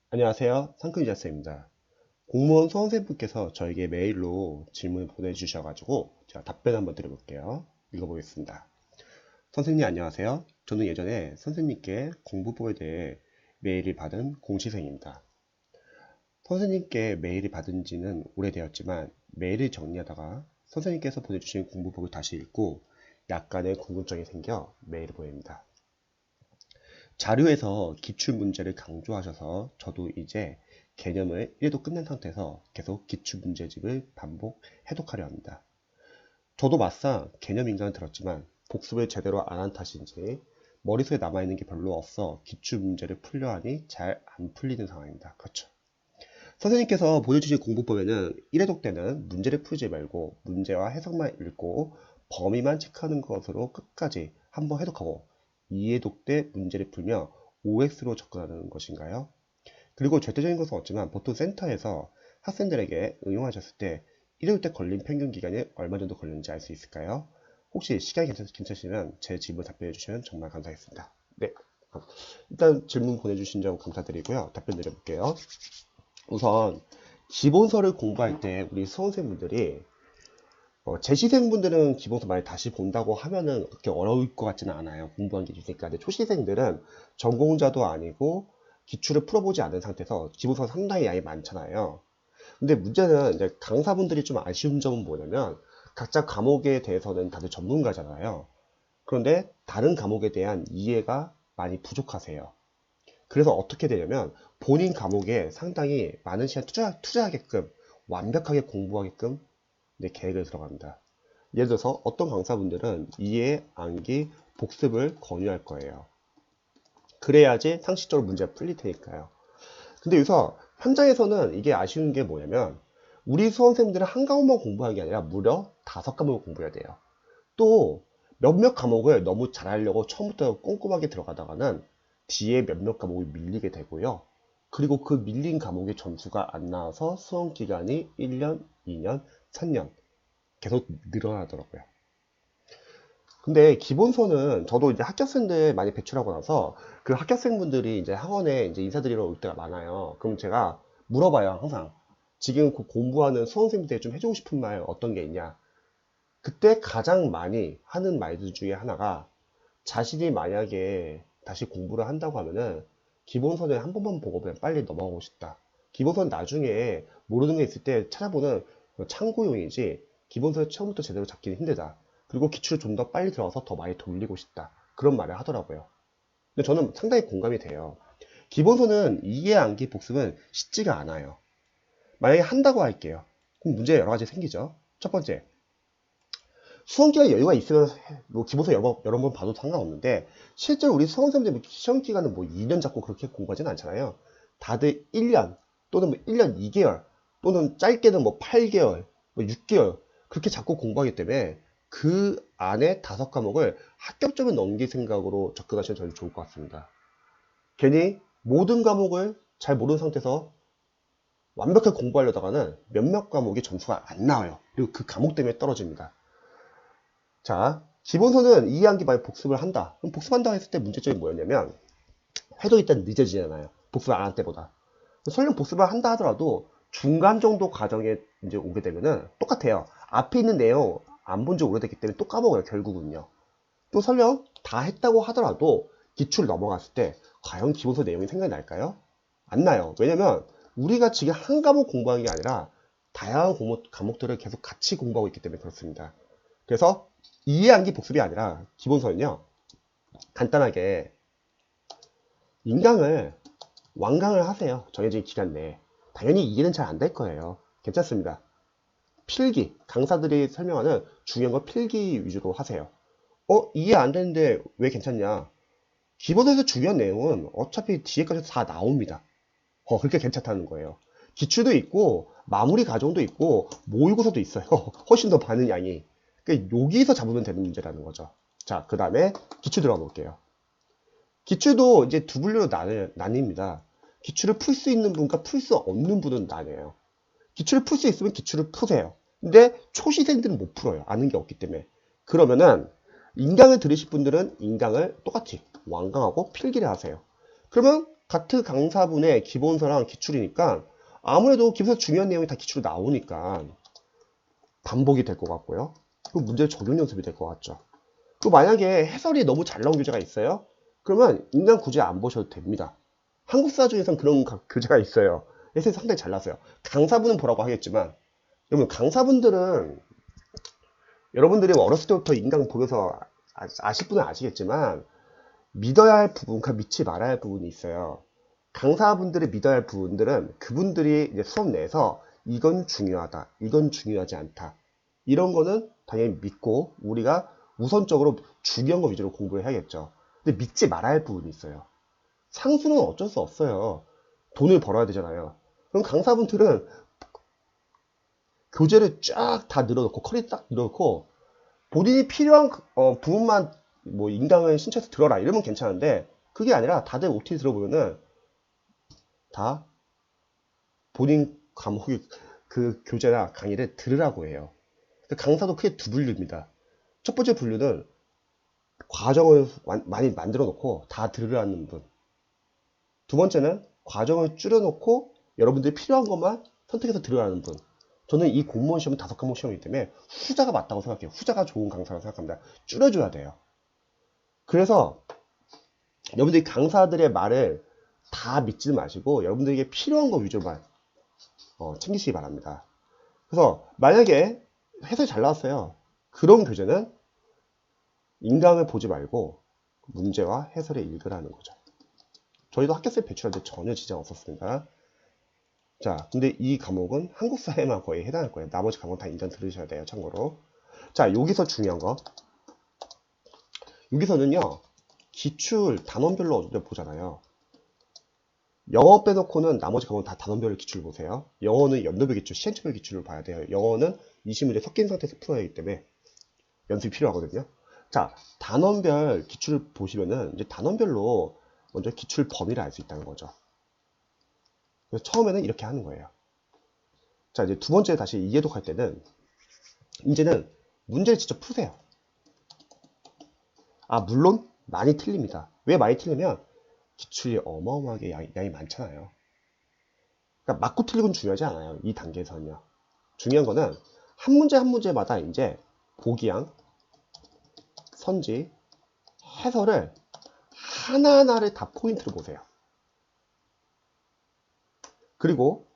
안녕하세요. 상큼이자스입니다. 공무원 수험생분께서 저에게 메일로 질문을 보내주셔가지고 제가 답변 한번 드려볼게요. 읽어보겠습니다. 선생님 안녕하세요. 저는 예전에 선생님께 공부법에 대해 메일을 받은 공시생입니다. 선생님께 메일을 받은 지는 오래되었지만 메일을 정리하다가 선생님께서 보내주신 공부법을 다시 읽고 약간의 궁금증이 생겨 메일을 보냅니다. 자료에서 기출문제를 강조하셔서 저도 이제 개념을 1도 끝낸 상태에서 계속 기출문제집을 반복 해독하려 합니다. 저도 막상 개념 인강을 들었지만 복습을 제대로 안 한 탓인지 머릿속에 남아있는 게 별로 없어 기출문제를 풀려 하니 잘 안 풀리는 상황입니다. 그렇죠. 선생님께서 보여주신 공부법에는 1회독 때는 문제를 풀지 말고 문제와 해석만 읽고 범위만 체크하는 것으로 끝까지 한번 해독하고 2회독 때 문제를 풀며 OX로 접근하는 것인가요? 그리고 절대적인 것은 없지만 보통 센터에서 학생들에게 응용하셨을 때 1회독 때 걸린 평균 기간이 얼마 정도 걸리는지 알 수 있을까요? 혹시 시간이 괜찮으시면 제 질문 답변해 주시면 정말 감사하겠습니다. 네, 일단 질문 보내주신 점 감사드리고요. 답변 드려볼게요. 우선 기본서를 공부할 때 우리 수험생분들이 재시생분들은 기본서 많이 다시 본다고 하면은 그렇게 어려울 것 같지는 않아요. 공부한 게 있으니까. 근데 초시생들은 전공자도 아니고 기출을 풀어보지 않은 상태에서 기본서가 상당히 양이 많잖아요. 근데 문제는 이제 강사분들이 좀 아쉬운 점은 뭐냐면 각자 과목에 대해서는 다들 전문가잖아요. 그런데 다른 과목에 대한 이해가 많이 부족하세요. 그래서 어떻게 되냐면 본인 과목에 상당히 많은 시간 투자하게끔 완벽하게 공부하게끔 계획을 들어갑니다. 예를 들어서 어떤 강사분들은 이해, 암기, 복습을 권유할 거예요. 그래야지 상식적으로 문제가 풀릴 테니까요. 근데 여기서 현장에서는 이게 아쉬운 게 뭐냐면 우리 수험생들은 한 과목만 공부하는 게 아니라 무려 5과목을 공부해야 돼요. 또 몇몇 과목을 너무 잘하려고 처음부터 꼼꼼하게 들어가다가는 뒤에 몇몇 과목이 밀리게 되고요. 그리고 그 밀린 과목의 점수가 안 나와서 수험 기간이 1년, 2년, 3년 계속 늘어나더라고요. 근데 기본서는 저도 이제 합격생들 많이 배출하고 나서 그 합격생분들이 이제 학원에 이제 인사드리러 올 때가 많아요. 그럼 제가 물어봐요, 항상. 지금 그 공부하는 수험생들에게 좀 해주고 싶은 말 어떤 게 있냐? 그때 가장 많이 하는 말들 중에 하나가 자신이 만약에 다시 공부를 한다고 하면은 기본서는 한 번만 보고 그냥 빨리 넘어가고 싶다. 기본서는 나중에 모르는 게 있을 때 찾아보는 참고용이지 기본서를 처음부터 제대로 잡기는 힘들다. 그리고 기출을 좀 더 빨리 들어가서 더 많이 돌리고 싶다. 그런 말을 하더라고요. 근데 저는 상당히 공감이 돼요. 기본서는 이해, 암기, 복습은 쉽지가 않아요. 만약에 한다고 할게요. 그럼 문제가 여러 가지 생기죠. 첫 번째, 수험기간 여유가 있으면 뭐 기본서 여러 번 봐도 상관없는데 실제로 우리 수험생들 시험 기간은 뭐 2년 잡고 그렇게 공부하지는 않잖아요. 다들 1년 또는 뭐 1년 2개월 또는 짧게는 뭐 8개월, 뭐 6개월 그렇게 잡고 공부하기 때문에 그 안에 5과목을 합격점을 넘길 생각으로 접근하시면 저는 좋을 것 같습니다. 괜히 모든 과목을 잘 모르는 상태에서 완벽하게 공부하려다가는 몇몇 과목이 점수가 안 나와요. 그리고 그 과목 때문에 떨어집니다. 자, 기본서는 이해한 게 만약 복습을 한다. 그럼 복습한다고 했을 때 문제점이 뭐였냐면 해도 일단 늦어지잖아요. 복습을 안 할 때보다. 설령 복습을 한다 하더라도 중간 정도 과정에 이제 오게 되면은 똑같아요. 앞에 있는 내용 안 본 지 오래됐기 때문에 또 까먹어요, 결국은요. 또 설령 다 했다고 하더라도 기출 넘어갔을 때 과연 기본서 내용이 생각이 날까요? 안 나요. 왜냐면 우리가 지금 한 과목 공부하는 게 아니라 다양한 과목들을 계속 같이 공부하고 있기 때문에 그렇습니다. 그래서 이해한기 복습이 아니라 기본서는요, 간단하게 인강을 완강을 하세요. 정해진 기간 내에. 당연히 이해는 잘 안 될 거예요. 괜찮습니다. 필기, 강사들이 설명하는 중요한 거 필기 위주로 하세요. 이해 안 되는데 왜 괜찮냐? 기본에서 중요한 내용은 어차피 뒤에까지 다 나옵니다. 그렇게 괜찮다는 거예요. 기출도 있고 마무리 과정도 있고 모의고사도 있어요. 훨씬 더 많은 양이. 그러니까 여기서 잡으면 되는 문제라는 거죠. 자, 그 다음에 기출 들어가 볼게요. 기출도 이제 두 분류로 나뉩니다. 기출을 풀 수 있는 분과 풀 수 없는 분은 나뉘어요. 기출을 풀 수 있으면 기출을 푸세요. 근데 초시생들은 못 풀어요. 아는 게 없기 때문에. 그러면은 인강을 들으실 분들은 인강을 똑같이 완강하고 필기를 하세요. 그러면 같은 강사분의 기본서랑 기출이니까 아무래도 기본서 중요한 내용이 다 기출로 나오니까 반복이 될 것 같고요. 그리고 문제 적용 연습이 될 것 같죠. 또 만약에 해설이 너무 잘 나온 교재가 있어요. 그러면 인강 굳이 안 보셔도 됩니다. 한국사 중에선 그런 교재가 있어요. 해설이 상당히 잘 나왔어요. 강사분은 보라고 하겠지만, 여러분 강사분들은 여러분들이 어렸을 때부터 인강 보면서 아실 분은 아시겠지만 믿어야 할 부분과 믿지 말아야 할 부분이 있어요. 강사분들이 믿어야 할 부분들은 그분들이 이제 수업 내에서 이건 중요하다, 이건 중요하지 않다. 이런 거는 당연히 믿고 우리가 우선적으로 중요한 거 위주로 공부를 해야겠죠. 근데 믿지 말아야 할 부분이 있어요. 상수는 어쩔 수 없어요. 돈을 벌어야 되잖아요. 그럼 강사분들은 교재를 쫙 다 늘어놓고 커리 딱 늘어놓고 본인이 필요한 부분만 뭐 인강을 신청해서 들어라 이러면 괜찮은데 그게 아니라 다들 OT 들어보면은 다 본인 과목이 그 교재나 강의를 들으라고 해요. 강사도 크게 두 분류입니다. 첫 번째 분류는 과정을 많이 만들어 놓고 다 들으라는 분. 두 번째는 과정을 줄여놓고 여러분들이 필요한 것만 선택해서 들으라는 분. 저는 이 공무원 시험은 5과목 시험이기 때문에 후자가 맞다고 생각해요. 후자가 좋은 강사라고 생각합니다. 줄여줘야 돼요. 그래서 여러분들이 강사들의 말을 다 믿지 마시고 여러분들에게 필요한 거 위주로만 챙기시기 바랍니다. 그래서 만약에 해설이 잘 나왔어요. 그런 교재는 인강을 보지 말고 문제와 해설을 읽으라는 거죠. 저희도 학교쌤 배출할 때 전혀 지장 없었습니다. 자, 근데 이 과목은 한국사에만 거의 해당할 거예요. 나머지 과목 다 인정 들으셔야 돼요. 참고로. 자, 여기서 중요한 거. 여기서는요, 기출 단원별로 보잖아요. 영어 빼놓고는 나머지 과목은 다 단원별 기출을 보세요. 영어는 연도별 기출, 시행착오별 기출을 봐야 돼요. 영어는 20문제 섞인 상태에서 풀어야 하기 때문에 연습이 필요하거든요. 자, 단원별 기출을 보시면은 이제 단원별로 먼저 기출 범위를 알 수 있다는 거죠. 그래서 처음에는 이렇게 하는 거예요. 자, 이제 두 번째 다시 이해독할 때는 이제는 문제를 직접 푸세요. 아, 물론 많이 틀립니다. 왜 많이 틀리면 기출이 어마어마하게 양이 많잖아요. 그러니까 맞고 틀리고는 중요하지 않아요. 이 단계에서는요. 중요한 거는 한 문제 한 문제마다 이제 보기양, 선지, 해설을 하나하나를 다 포인트로 보세요. 그리고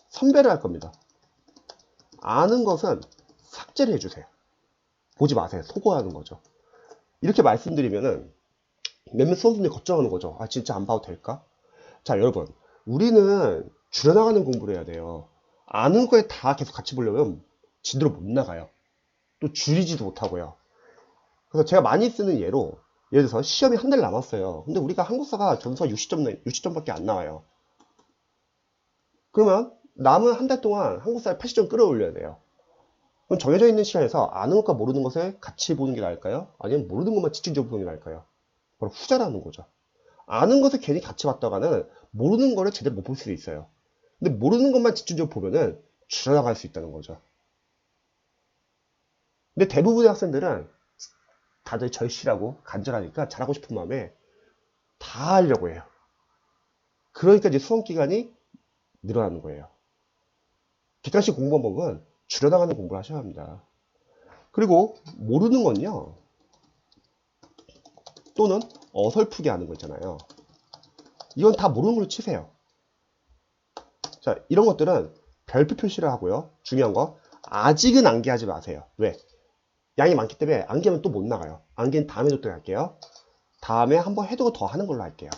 선별을 할 겁니다. 아는 것은 삭제를 해주세요. 보지 마세요. 소거하는 거죠. 이렇게 말씀드리면은 몇몇 수험생들이 걱정하는 거죠. 아, 진짜 안 봐도 될까? 자, 여러분, 우리는 줄여나가는 공부를 해야 돼요. 아는 거에 다 계속 같이 보려면 진도로 못 나가요. 또 줄이지도 못하고요. 그래서 제가 많이 쓰는 예로, 예를 들어서 시험이 한 달 남았어요. 근데 우리가 한국사가 점수가 60점밖에 안 나와요. 그러면 남은 한 달 동안 한국사를 80점 끌어올려야 돼요. 그럼 정해져 있는 시간에서 아는 것과 모르는 것을 같이 보는 게 나을까요? 아니면 모르는 것만 집중적으로 보는 게 나을까요? 바로 후자라는 거죠. 아는 것을 괜히 같이 봤다가는 모르는 거를 제대로 못 볼 수도 있어요. 근데 모르는 것만 집중적으로 보면은 줄여나갈 수 있다는 거죠. 근데 대부분의 학생들은 다들 절실하고 간절하니까 잘하고 싶은 마음에 다 하려고 해요. 그러니까 이제 수험 기간이 늘어나는 거예요. 객관식 공부 방법은 줄여나가는 공부를 하셔야 합니다. 그리고 모르는 건요, 또는 어설프게 하는 거 있잖아요. 이건 다 모르는 걸로 치세요. 자, 이런 것들은 별표 표시를 하고요. 중요한 거, 아직은 암기하지 마세요. 왜? 양이 많기 때문에 암기하면 또 못 나가요. 암기는 다음에 줬더니 할게요. 다음에 한번 해두고 더 하는 걸로 할게요.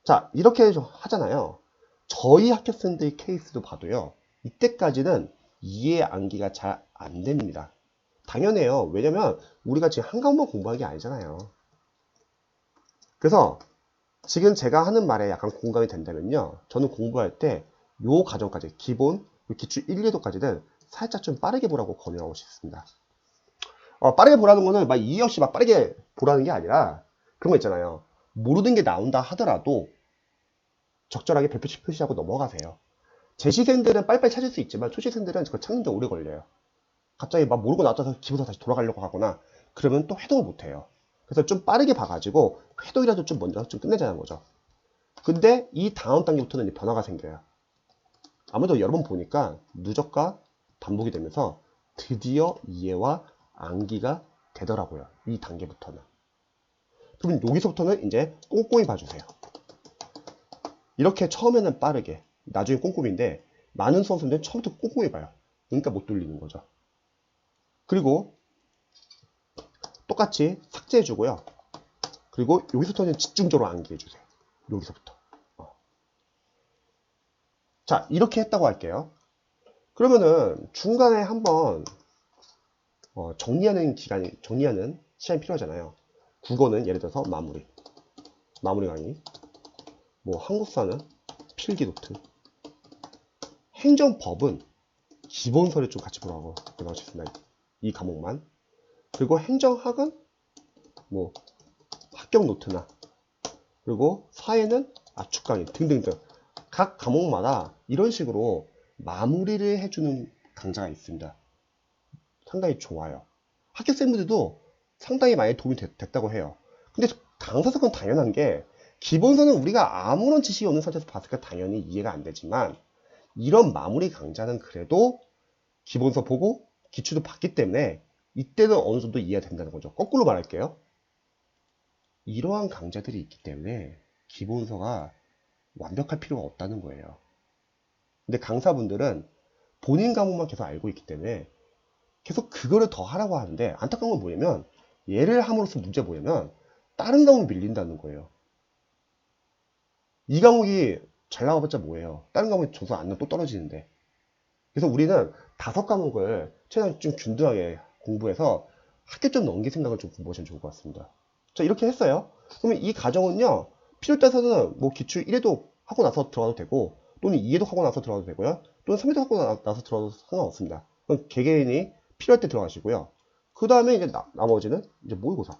자, 이렇게 하잖아요. 저희 학교생들 케이스도 봐도요. 이때까지는 이해 암기가 잘 안 됩니다. 당연해요. 왜냐면 우리가 지금 한 과목만 공부하는 게 아니잖아요. 그래서 지금 제가 하는 말에 약간 공감이 된다면요. 저는 공부할 때 요 과정까지 기본, 기출 1, 2도까지는 살짝 좀 빠르게 보라고 권유하고 싶습니다. 빠르게 보라는 거는 막 이해 없이 막 빠르게 보라는 게 아니라 그런 거 있잖아요. 모르는 게 나온다 하더라도 적절하게 별표 표시하고 넘어가세요. 재시생들은 빨리빨리 찾을 수 있지만 초시생들은 그걸 찾는 데 오래 걸려요. 갑자기 막 모르고 나와서 기본서 다시 돌아가려고 하거나 그러면 또 회독을 못해요. 그래서 좀 빠르게 봐가지고 회독이라도 좀 먼저 좀 끝내자는 거죠. 근데 이 다음 단계부터는 이제 변화가 생겨요. 아무래도 여러 번 보니까 누적과 반복이 되면서 드디어 이해와 암기가 되더라고요. 이 단계부터는. 그럼 여기서부터는 이제 꼼꼼히 봐주세요. 이렇게 처음에는 빠르게, 나중에 꼼꼼히인데 많은 수험생들은 처음부터 꼼꼼히 봐요. 그러니까 못 돌리는 거죠. 그리고 똑같이 삭제해주고요. 그리고 여기서부터는 집중적으로 암기해주세요. 여기서부터. 자, 이렇게 했다고 할게요. 그러면은 중간에 한번 정리하는 시간이 필요하잖아요. 국어는 예를 들어서 마무리 강의, 뭐 한국사는 필기 노트, 행정법은 기본서를 좀 같이 보라고 나올 수 있습니다. 이 과목만. 그리고 행정학은 뭐 합격 노트나, 그리고 사회는 압축 강의 등등등 각 과목마다 이런 식으로 마무리를 해주는 강좌가 있습니다. 상당히 좋아요. 학교생분들도 상당히 많이 도움이 됐다고 해요. 근데 강사석은 당연한 게 기본서는 우리가 아무런 지식이 없는 상태에서 봤을 때 당연히 이해가 안 되지만 이런 마무리 강좌는 그래도 기본서 보고 기출도 봤기 때문에 이때는 어느 정도 이해가 된다는 거죠. 거꾸로 말할게요. 이러한 강좌들이 있기 때문에 기본서가 완벽할 필요가 없다는 거예요. 근데 강사분들은 본인 과목만 계속 알고 있기 때문에 계속 그거를 더 하라고 하는데 안타까운 건 뭐냐면 얘를 함으로써 문제가 뭐냐면 다른 과목이 밀린다는 거예요. 이 과목이 잘 나와봤자 뭐예요. 다른 과목이 점수 안 나면 또 떨어지는데. 그래서 우리는 5과목을 최대한 좀 균등하게 공부해서 학교점 넘길 생각을 좀 공부하시면 좋을 것 같습니다. 자, 이렇게 했어요. 그러면 이 과정은요, 필요 따라서는 뭐 기출 1회도 하고 나서 들어가도 되고, 또는 2회도 하고 나서 들어가도 되고요, 또는 3회도 하고 나서 들어가도 상관없습니다. 그럼 개개인이 필요할 때 들어가시고요. 그 다음에 이제 나머지는 이제 모의고사.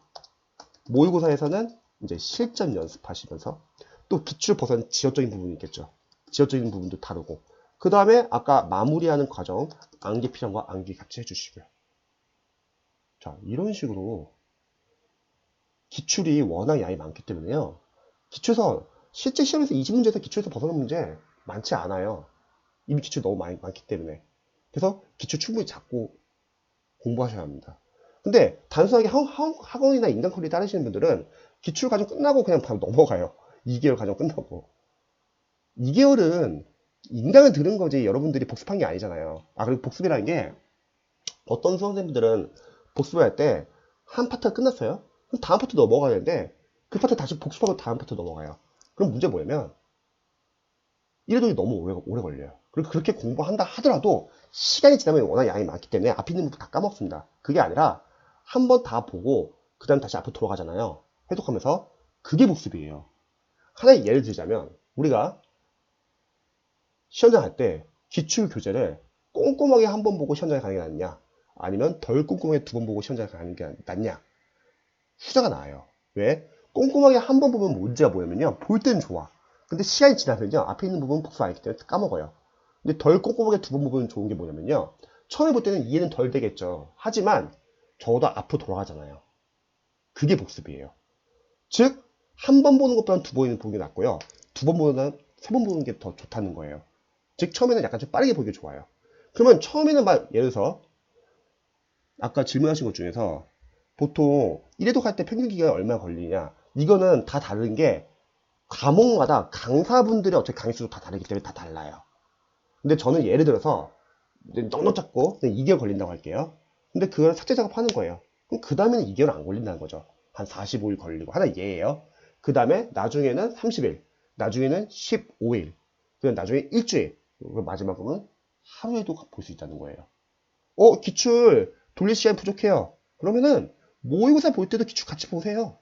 모의고사에서는 이제 실전 연습하시면서 또 기출 벗어난 지역적인 부분이 있겠죠. 지역적인 부분도 다르고. 그 다음에 아까 마무리하는 과정, 암기 필요한 거 암기 같이 해주시고요. 자, 이런 식으로 기출이 워낙 양이 많기 때문에요. 기출에서 실제 시험에서 20문제에서 기출에서 벗어난 문제 많지 않아요. 이미 기출 너무 많기 때문에. 그래서 기출 충분히 잡고 공부하셔야 합니다. 근데 단순하게 학원이나 인간컬리 따르시는 분들은 기출 과정 끝나고 그냥 바로 넘어가요. 2개월 과정 끝나고. 2개월은 인강을 들은 거지 여러분들이 복습한 게 아니잖아요. 그리고 복습이라는 게 어떤 수험생들은 복습을 할 때 한 파트가 끝났어요. 그럼 다음 파트 넘어가야 되는데 그 파트 다시 복습하고 다음 파트 넘어가요. 그럼 문제 뭐냐면 이래도 너무 오래 걸려요. 그리고 그렇게 공부한다 하더라도 시간이 지나면 워낙 양이 많기 때문에 앞에 있는 부분 다 까먹습니다. 그게 아니라 한 번 다 보고 그 다음 다시 앞으로 돌아가잖아요. 해독하면서. 그게 복습이에요. 하나의 예를 들자면 우리가 시험장 할 때 기출 교재를 꼼꼼하게 한 번 보고 시험장에 가는 게 낫냐, 아니면 덜 꼼꼼하게 2번 보고 시험장에 가는 게 낫냐? 후자가 나아요. 왜? 꼼꼼하게 한 번 보면 문제가 뭐냐면요, 볼 때는 좋아. 근데 시간이 지나면요 앞에 있는 부분 복수 안 했기 때문에 까먹어요. 근데 덜 꼼꼼하게 2번 보면 좋은 게 뭐냐면요, 처음에 볼 때는 이해는 덜 되겠죠. 하지만 적어도 앞으로 돌아가잖아요. 그게 복습이에요. 즉 한 번 보는 것보다는 2번 보는 게 낫고요, 2번 보는 3번 보는 게 더 좋다는 거예요. 즉 처음에는 약간 좀 빠르게 보기 좋아요. 그러면 처음에는 막 예를 들어서 아까 질문하신 것 중에서 보통 1회독 할 때 평균 기간이 얼마나 걸리냐, 이거는 다 다른 게 과목마다 강사분들의 어차피 강의 수도 다 다르기 때문에 다 달라요. 근데 저는 예를 들어서 넉넉 잡고 2개월 걸린다고 할게요. 근데 그걸 삭제 작업하는 거예요. 그럼 그 다음에는 2개월 안 걸린다는 거죠. 한 45일 걸리고. 하나 예예요. 그 다음에 나중에는 30일, 나중에는 15일, 그리고 나중에 일주일, 그리고 마지막으로는 하루에도 볼 수 있다는 거예요. 기출 돌릴 시간 부족해요. 그러면은 모의고사 볼 때도 기출 같이 보세요.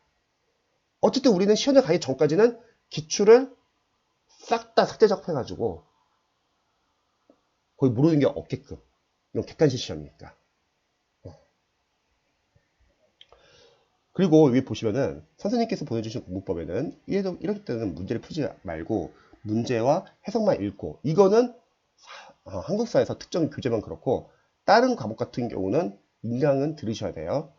어쨌든 우리는 시험장 가기 전까지는 기출을 싹 다 삭제 작업해가지고 거의 모르는 게 없게끔. 이건 객관식 시험이니까. 그리고 여기 보시면은 선생님께서 보여주신 공부법에는 1회독 때는 문제를 풀지 말고 문제와 해석만 읽고, 이거는 한국사에서 특정 교재만 그렇고 다른 과목 같은 경우는 인강은 들으셔야 돼요.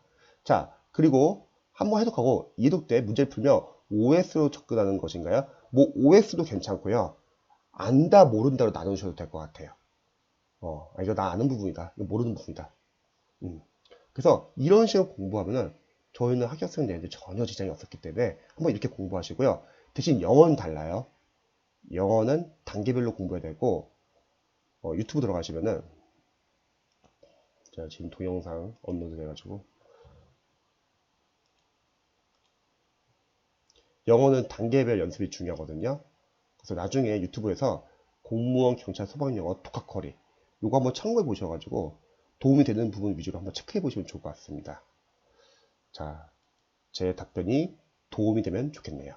자, 그리고 한번 해독하고 2회독 때 문제를 풀며 OS로 접근하는 것인가요? 뭐 OS도 괜찮고요. 안다 모른다로 나누셔도 될 것 같아요. 이거 나 아는 부분이다. 이거 모르는 부분이다. 음. 그래서 이런 식으로 공부하면은 저희는 학교학생 되는데 전혀 지장이 없었기 때문에 한번 이렇게 공부하시고요. 대신 영어는 달라요. 영어는 단계별로 공부해야 되고 유튜브 들어가시면은 제가 지금 동영상 업로드 해가지고 영어는 단계별 연습이 중요하거든요. 그래서 나중에 유튜브에서 공무원, 경찰, 소방영어, 독학거리 요거 한번 참고해 보셔가지고 도움이 되는 부분 위주로 한번 체크해 보시면 좋을 것 같습니다. 자, 제 답변이 도움이 되면 좋겠네요.